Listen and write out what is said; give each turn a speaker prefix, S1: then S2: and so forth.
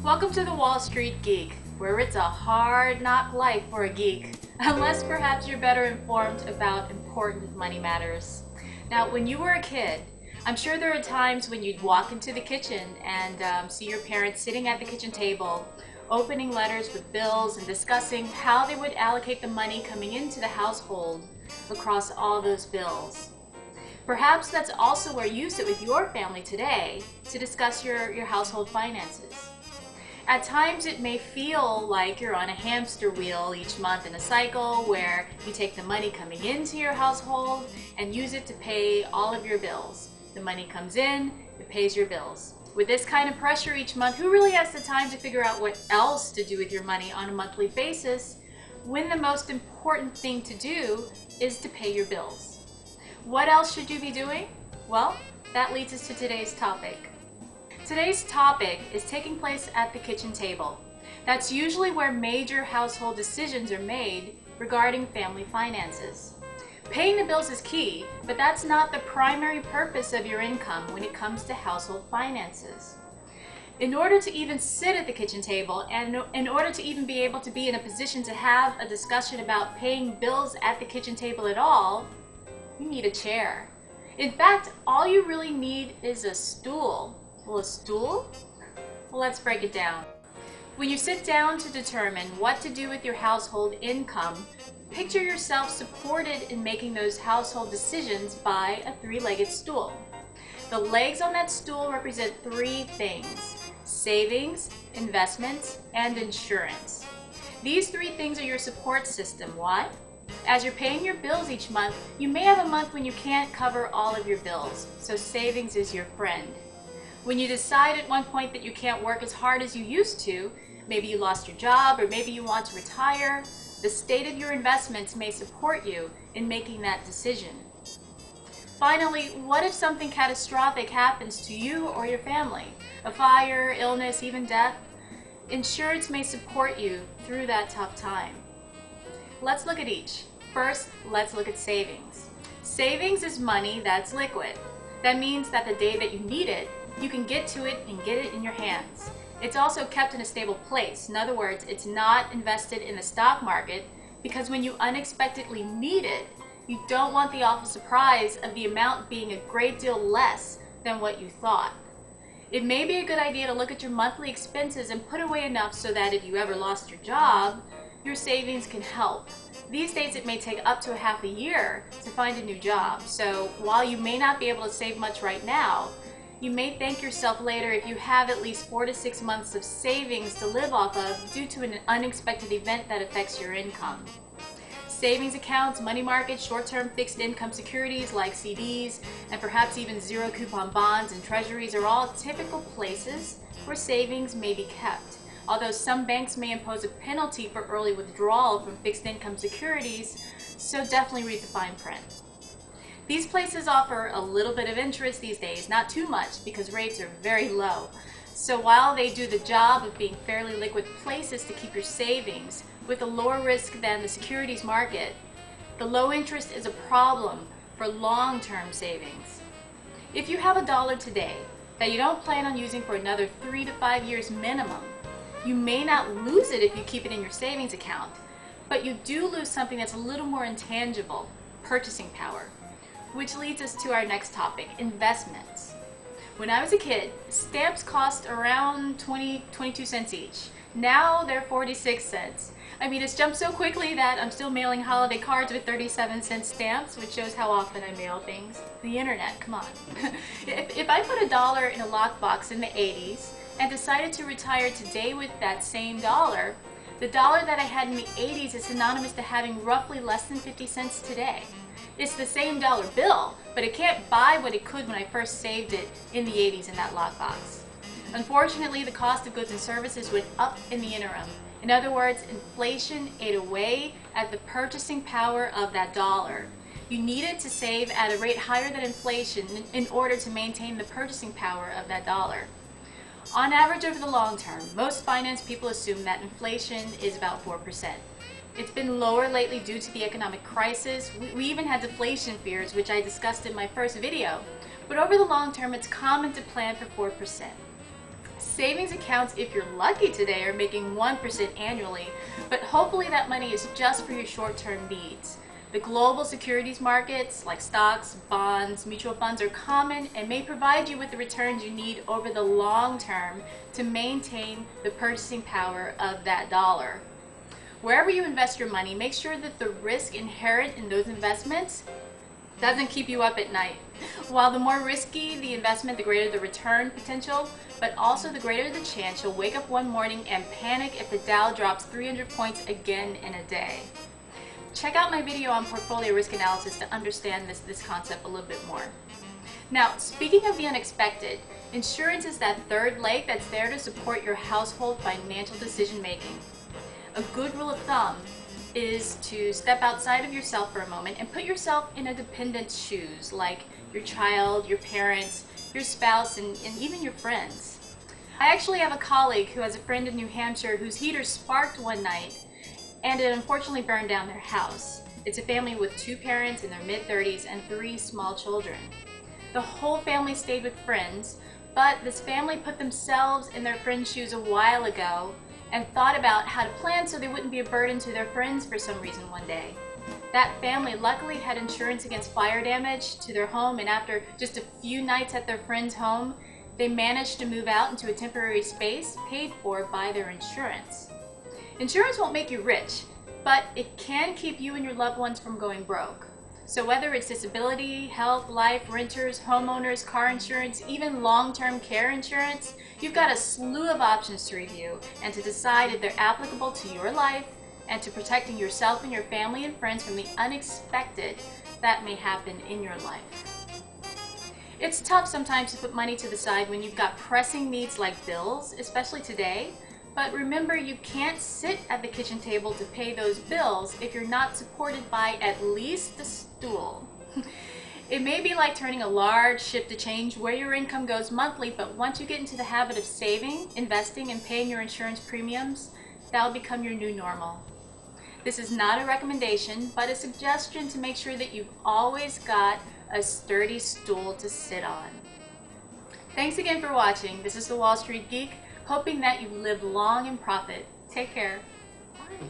S1: Welcome to the Wall Street Geek, where it's a hard knock life for a geek, unless perhaps you're better informed about important money matters. Now, when you were a kid, I'm sure there are times when you'd walk into the kitchen and see your parents sitting at the kitchen table, opening letters with bills and discussing how they would allocate the money coming into the household across all those bills. Perhaps that's also where you sit with your family today to discuss your household finances. At times it may feel like you're on a hamster wheel each month in a cycle where you take the money coming into your household and use it to pay all of your bills. The money comes in, it pays your bills. With this kind of pressure each month, who really has the time to figure out what else to do with your money on a monthly basis when the most important thing to do is to pay your bills? What else should you be doing? Well, that leads us to today's topic. Today's topic is taking place at the kitchen table. That's usually where major household decisions are made regarding family finances. Paying the bills is key, but that's not the primary purpose of your income when it comes to household finances. In order to even sit at the kitchen table and in order to even be able to be in a position to have a discussion about paying bills at the kitchen table at all, you need a chair. In fact, all you really need is a stool. Well, a stool? Well, let's break it down. When you sit down to determine what to do with your household income, picture yourself supported in making those household decisions by a three-legged stool. The legs on that stool represent three things: savings, investments, and insurance. These three things are your support system. Why? As you're paying your bills each month, you may have a month when you can't cover all of your bills, so savings is your friend. When you decide at one point that you can't work as hard as you used to, maybe you lost your job or maybe you want to retire, the state of your investments may support you in making that decision. Finally, what if something catastrophic happens to you or your family? A fire, illness, even death? Insurance may support you through that tough time. Let's look at each. First, let's look at savings. Savings is money that's liquid. That means that the day that you need it, you can get to it and get it in your hands. It's also kept in a stable place. In other words, it's not invested in the stock market because when you unexpectedly need it, you don't want the awful surprise of the amount being a great deal less than what you thought. It may be a good idea to look at your monthly expenses and put away enough so that if you ever lost your job, your savings can help. These days it may take up to a half a year to find a new job. So while you may not be able to save much right now, you may thank yourself later if you have at least 4 to 6 months of savings to live off of due to an unexpected event that affects your income. Savings accounts, money markets, short-term fixed income securities like CDs, and perhaps even zero-coupon bonds and treasuries are all typical places where savings may be kept. Although some banks may impose a penalty for early withdrawal from fixed income securities, so definitely read the fine print. These places offer a little bit of interest these days, not too much because rates are very low. So while they do the job of being fairly liquid places to keep your savings with a lower risk than the securities market, the low interest is a problem for long-term savings. If you have $1 today that you don't plan on using for another 3 to 5 years minimum, you may not lose it if you keep it in your savings account, but you do lose something that's a little more intangible: purchasing power. Which leads us to our next topic, investments. When I was a kid, stamps cost around 22 cents each. Now they're 46 cents. I mean, it's jumped so quickly that I'm still mailing holiday cards with 37-cent stamps, which shows how often I mail things. The internet, come on. If I put $1 in a lockbox in the 80s and decided to retire today with that same dollar, the dollar that I had in the 80s is synonymous to having roughly less than 50 cents today. It's the same dollar bill, but it can't buy what it could when I first saved it in the 80s in that lockbox. Unfortunately, the cost of goods and services went up in the interim. In other words, inflation ate away at the purchasing power of that dollar. You needed to save at a rate higher than inflation in order to maintain the purchasing power of that dollar. On average, over the long term, most finance people assume that inflation is about 4%. It's been lower lately due to the economic crisis. We even had deflation fears, which I discussed in my first video. But over the long term, it's common to plan for 4%. Savings accounts, if you're lucky today, are making 1% annually, but hopefully that money is just for your short-term needs. The global securities markets, like stocks, bonds, mutual funds, are common and may provide you with the returns you need over the long term to maintain the purchasing power of that dollar. Wherever you invest your money, make sure that the risk inherent in those investments doesn't keep you up at night. While the more risky the investment, the greater the return potential, but also the greater the chance you'll wake up one morning and panic if the Dow drops 300 points again in a day. Check out my video on portfolio risk analysis to understand this concept a little bit more. Now, speaking of the unexpected, insurance is that third leg that's there to support your household financial decision making. A good rule of thumb is to step outside of yourself for a moment and put yourself in a dependent's shoes, like your child, your parents, your spouse, and even your friends. I actually have a colleague who has a friend in New Hampshire whose heater sparked one night and it unfortunately burned down their house. It's a family with 2 parents in their mid-30s and 3 small children. The whole family stayed with friends, but this family put themselves in their friend's shoes a while ago and thought about how to plan so they wouldn't be a burden to their friends for some reason one day. That family luckily had insurance against fire damage to their home, and after just a few nights at their friend's home, they managed to move out into a temporary space paid for by their insurance. Insurance won't make you rich, but it can keep you and your loved ones from going broke. So whether it's disability, health, life, renters, homeowners, car insurance, even long-term care insurance, you've got a slew of options to review and to decide if they're applicable to your life and to protecting yourself and your family and friends from the unexpected that may happen in your life. It's tough sometimes to put money to the side when you've got pressing needs like bills, especially today. But remember, you can't sit at the kitchen table to pay those bills if you're not supported by at least a stool. It may be like turning a large ship to change where your income goes monthly, but once you get into the habit of saving, investing, and paying your insurance premiums, that'll become your new normal. This is not a recommendation, but a suggestion to make sure that you've always got a sturdy stool to sit on. Thanks again for watching. This is the Wall Street Geek, hoping that you live long and profit. Take care. Bye.